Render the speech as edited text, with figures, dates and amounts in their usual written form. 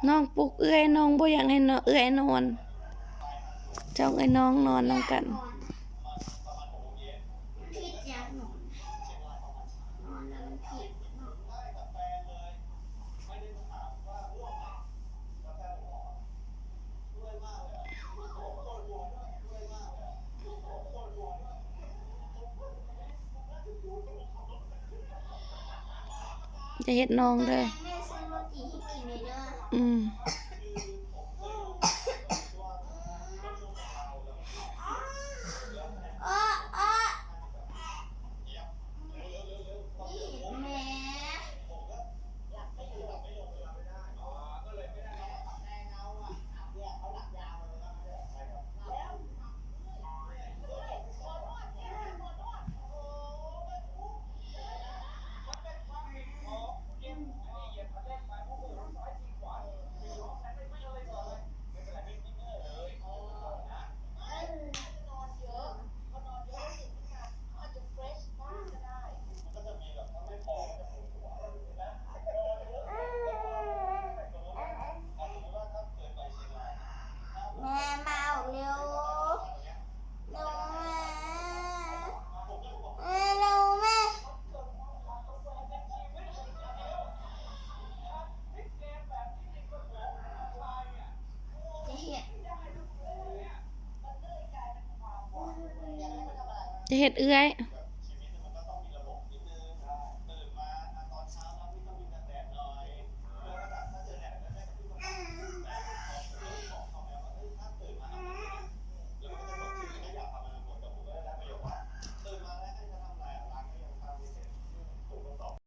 น้องปลุกเอื้อยน้องบ่อยากให้น้องเอื้อยนอนจ้องไอ้น้องนอนนำกันผิดอยากนอนแล้วมันผิดเนาะจะเฮ็ดน้องตอนแรเด้อกแม่ซื้อโรตีให้กินเลยเด้ออืมอ้ออ้อนี่แม่แม่มาเอาเร็วเร็วแม่เร็วแม่จะเห็นจะเฮ็ดเอื้อย